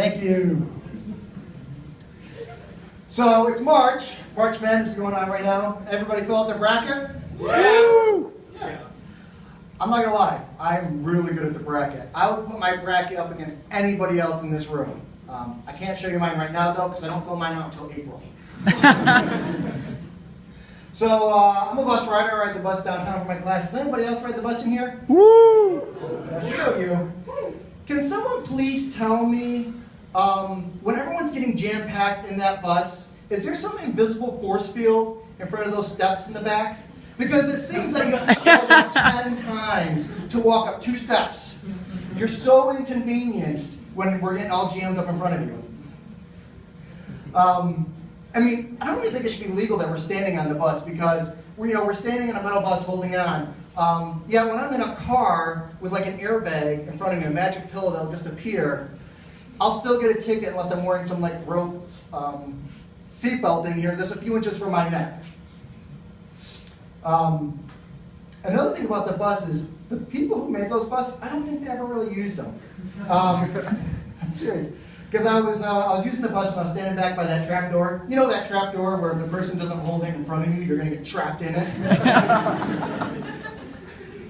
Thank you. So it's March. March Madness is going on right now. Everybody fill out their bracket? Yeah. I'm not gonna lie, I'm really good at the bracket. I would put my bracket up against anybody else in this room. I can't show you mine right now though, because I don't fill mine out until April. So I'm a bus rider. I ride the bus downtown for my class. Does anybody else ride the bus in here? Woo! A few of you. Can someone please tell me, when everyone's getting jam-packed in that bus, is there some invisible force field in front of those steps in the back? Because it seems like you have to go like 10 times to walk up 2 steps. You're so inconvenienced when we're getting all jammed up in front of you. I mean, I don't really think it should be legal that we're standing on the bus because we're standing in a metal bus holding on. Yeah, when I'm in a car with like an airbag in front of me, a magic pillow that'll just appear, I'll still get a ticket unless I'm wearing some like rope seatbelt thing here, just a few inches from my neck. Another thing about the bus is the people who made those buses, I don't think they ever really used them. I'm serious. Because I was using the bus and I was standing back by that trap door. You know that trap door where if the person doesn't hold it in front of you, you're going to get trapped in it?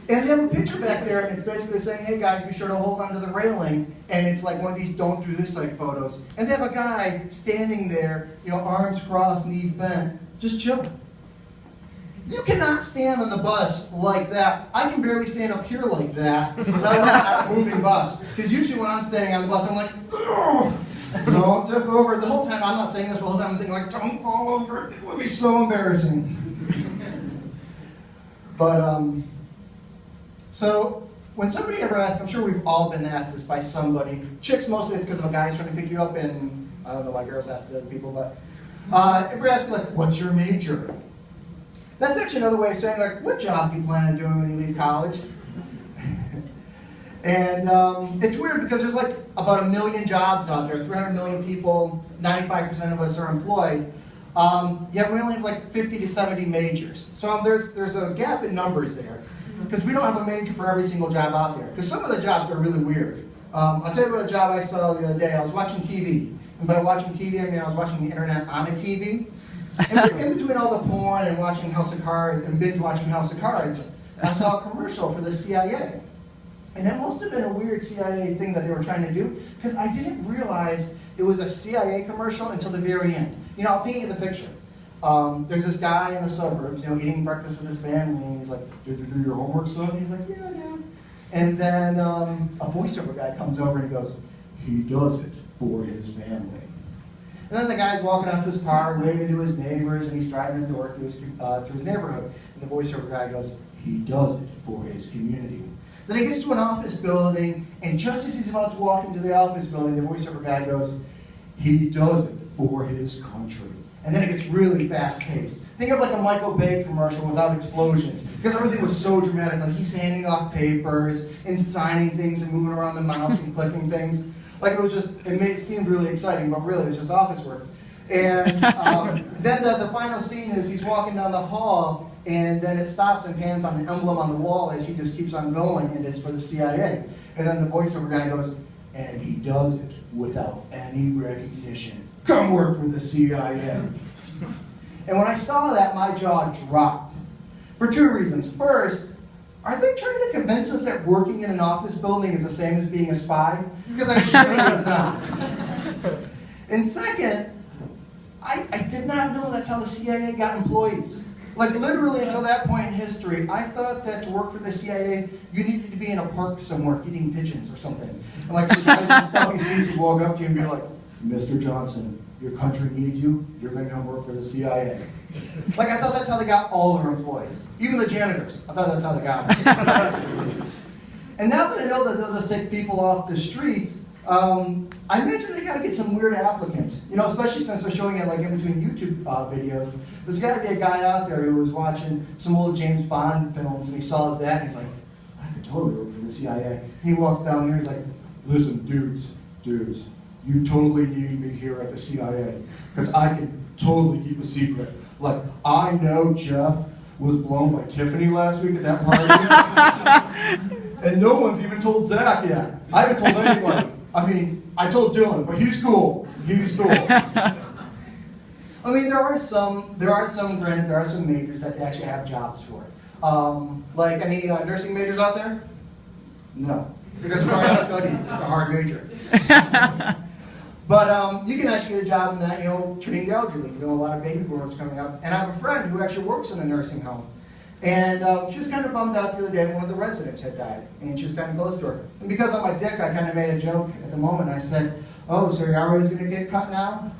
And they have a picture back there and it's basically saying, hey guys, be sure to hold onto the railing. And it's like one of these don't do this type photos. And they have a guy standing there, arms crossed, knees bent, just chilling. You cannot stand on the bus like that. I can barely stand up here like that, let alone at a moving bus. Because usually when I'm standing on the bus, I'm like, oh, don't tip over. The whole time, I'm not saying this, but the whole time I'm thinking like, don't fall over. It would be so embarrassing. But, so when somebody ever asks, I'm sure we've all been asked this by somebody. Chicks, mostly it's because of a guy's trying to pick you up, and I don't know why girls ask it to other people, but if asked like, what's your major? That's actually another way of saying, like, what job do you plan on doing when you leave college? And it's weird because there's like about 1 million jobs out there, 300 million people, 95% of us are employed. Yet we only have like 50 to 70 majors. So there's a gap in numbers there because we don't have a major for every single job out there. Because some of the jobs are really weird. I'll tell you about a job I saw the other day. I was watching TV. And by watching TV, I mean I was watching the internet on a TV. And in between all the porn and watching House of Cards and binge watching House of Cards, I saw a commercial for the CIA. And it must have been a weird CIA thing that they were trying to do, because I didn't realize it was a CIA commercial until the very end. I'll paint you the picture. There's this guy in the suburbs, eating breakfast with his family, and he's like, did you do your homework, son? And he's like, yeah, yeah. And then a voiceover guy comes over and he goes, he does it for his family. And then the guy's walking out to his car, waving to his neighbors, and he's driving the door through his neighborhood. And the voiceover guy goes, he does it for his community. Then he gets to an office building, and just as he's about to walk into the office building, the voiceover guy goes, he does it for his country. And then it gets really fast-paced. Think of like a Michael Bay commercial without explosions, because everything was so dramatic. Like he's handing off papers and signing things and moving around the mouse and clicking things. Like it seemed really exciting, but really it was just office work. And then the final scene is he's walking down the hall, and then it stops and pans on the emblem on the wall as he just keeps on going, and it's for the CIA. And then the voiceover guy goes, and he does it without any recognition. Come work for the CIA. And when I saw that, my jaw dropped. For 2 reasons. First, are they trying to convince us that working in an office building is the same as being a spy? Because I'm sure it was not. And second, I did not know that's how the CIA got employees. Like literally until that point in history, I thought that to work for the CIA, you needed to be in a park somewhere feeding pigeons or something. And like some guys in stuffy suits would walk up to you and be like, Mr. Johnson, your country needs you, you're going to come work for the CIA. Like I thought that's how they got all their employees. Even the janitors, I thought that's how they got them. And now that I know that they'll just take people off the streets, I imagine they got to get some weird applicants. Especially since they're showing it like in between YouTube videos. There's got to be a guy out there who was watching some old James Bond films and he saw that and he's like, I could totally work for the CIA. And he walks down there and he's like, listen, dudes, you totally need me here at the CIA because I can totally keep a secret. Like, I know Jeff was blown by Tiffany last week at that party. And no one's even told Zach yet. I haven't told anybody. I mean, I told Dylan, but he's cool. He's cool. I mean, there are some majors that they actually have jobs for. Like any nursing majors out there? No, because where else go to? It's a hard major. But you can actually get a job in that, you know, treating the elderly. You know, a lot of baby boomers coming up. And I have a friend who actually works in a nursing home. And she was kind of bummed out the other day. One of the residents had died, and she was kind of close to her. And because I'm a dick, I kind of made a joke at the moment. I said, "Oh, so your hour is going to get cut now?"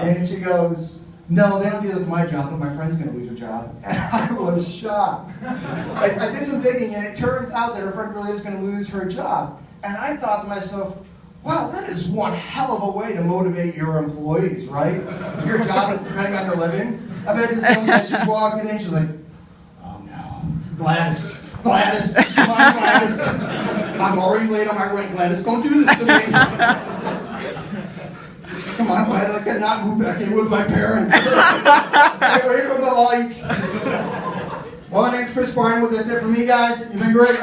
And she goes, "No, they don't do that with my job, but my friend's going to lose her job." And I was shocked. I did some digging, and it turns out that her friend really is going to lose her job. And I thought to myself, wow, that is one hell of a way to motivate your employees, right? If your job is depending on your living. I bet just someone that she's walking in, she's like, "Oh no, Gladys, come on, Gladys. I'm already late on my rent, Gladys, don't do this to me. Come on, Gladys, I cannot move back in with my parents. Stay away from the light." Well, my name's Barnwood. That's it for me, guys. You've been great.